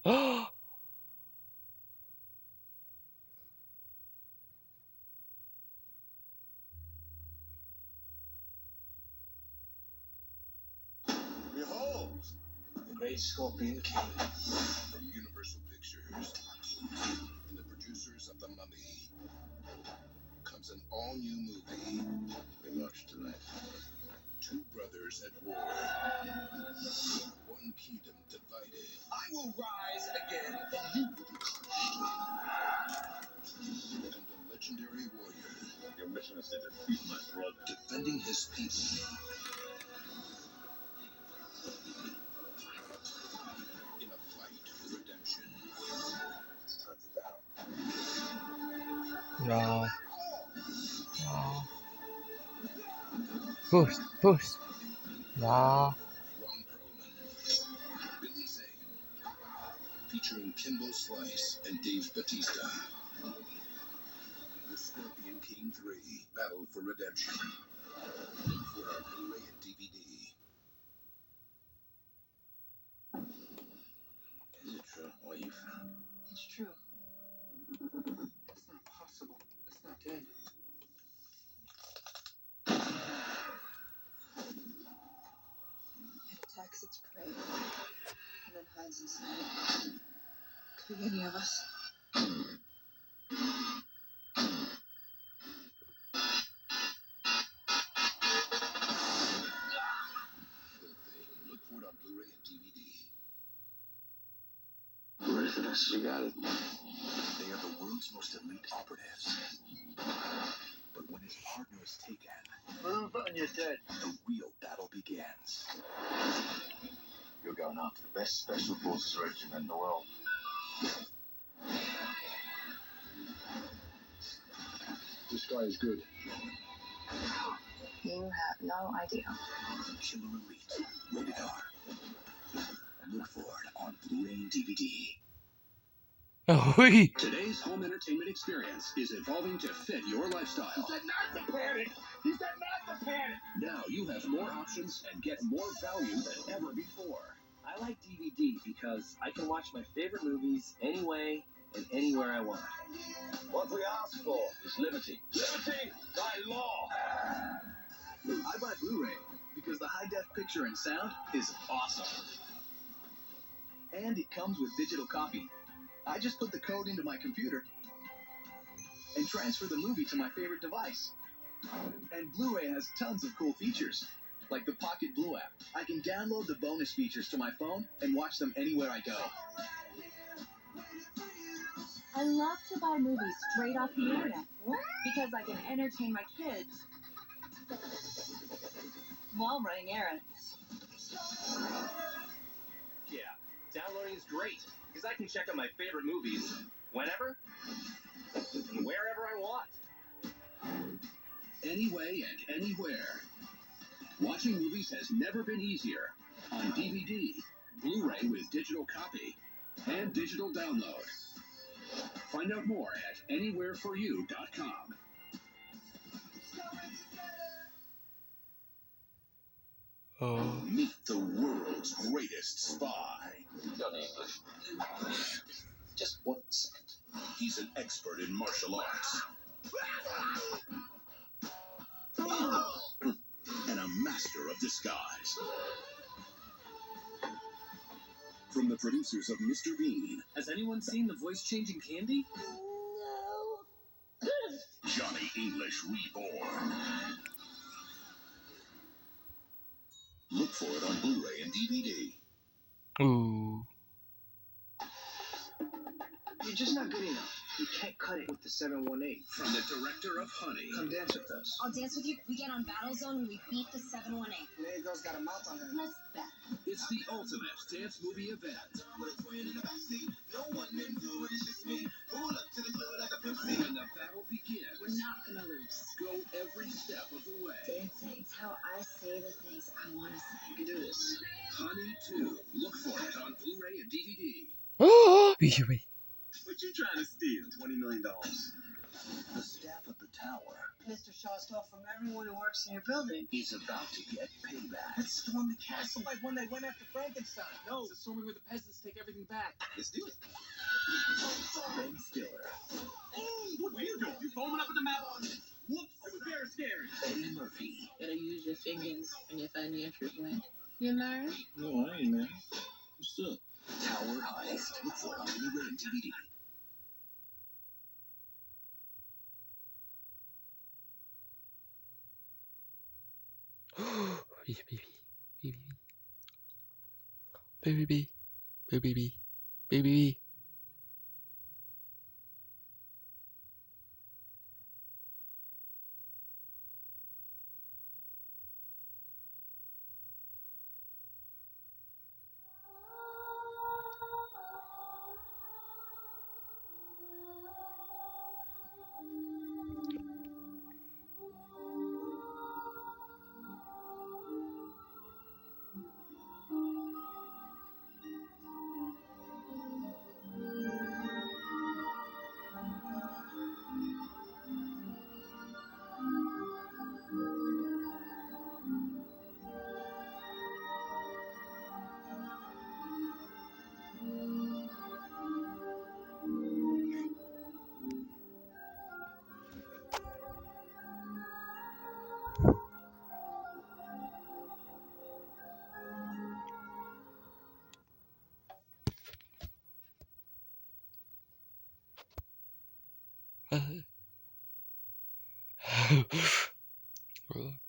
Behold, the great Scorpion King from Universal Pictures and the producers of The Mummy comes an all-new movie we watched tonight. Two brothers at war, one kingdom divided. I will rise again, and you will be crushed. And a legendary warrior. Your mission is to defeat my brother. Defending his people. In a fight for redemption. It's time for battle. No. No. Boost, boost. No. Ron Perlman, Billy Zane, featuring Kimbo Slice and Dave Bautista. The Scorpion King 3, Battle for Redemption. Look for it on Blu-ray and DVD. Is it true what you found? It's true. It's not possible. It's not dead. It attacks its prey and then hides inside it. Could be any of us. Look for it on Blu-ray and DVD. Ready for this? You got it. They are the world's most elite operatives. But when his partner is taken, Move and you're dead. the real battle begins. You're going after the best special forces regiment in the world. This guy is good. You have no idea. Killer Elite. Rated R. Look for it on Blu-ray and DVD. Ui. Today's home entertainment experience is evolving to fit your lifestyle. He said not to panic! He said not to panic! Now you have more options and get more value than ever before. I like DVD because I can watch my favorite movies anyway and anywhere I want. What we ask for is liberty. Liberty by law. I buy Blu-ray because the high-def picture and sound is awesome. And it comes with digital copy. I just put the code into my computer and transfer the movie to my favorite device. And Blu-ray has tons of cool features, like the Pocket Blue app. I can download the bonus features to my phone and watch them anywhere I go. I love to buy movies straight off the internet because I can entertain my kids while running errands. Yeah, downloading is great because I can check out my favorite movies whenever and wherever I want. Anyway and anywhere. Watching movies has never been easier. On DVD, Blu-ray with digital copy, and digital download. Find out more at anywhereforyou.com. Oh. Meet the world's greatest spy. Johnny English. Just 1 second. He's an expert in martial arts. And a master of disguise. From the producers of Mr. Bean, Has anyone seen the voice-changing candy? Johnny English Reborn. Look for it on Blu-ray and DVD. Ooh. You're just not good enough. You can't cut it with the 718. From the director of Honey. Come dance with us. I'll dance with you. We get on Battle Zone and we beat the 718. Lady girl's got a mouth on her. Let's bet. It's the ultimate dance movie event. When the battle begins, We're not gonna lose. go every step of the way. Dancing's how I say the things I want to say. You can do this. Honey 2. Look for it on Blu-ray and DVD. Oh. Usually. What you trying to steal? $20 million. The staff at the tower Mr. Shaw stole from everyone who works in your building. He's about to get payback. Let's storm the castle like when they went after Frankenstein. No, it's a storming where the peasants take everything back. Let's do it. Ben Stiller, Hey, what are you doing? You foaming up at the mouth? Whoops, it was very scary. Eddie Murphy, Gotta use your fingers when you find the entrance way. You learn? No, I ain't, man. What's up? Tower Heist. Look for it on Blu-ray and DVD. Baby, baby, baby, baby, baby. Bro.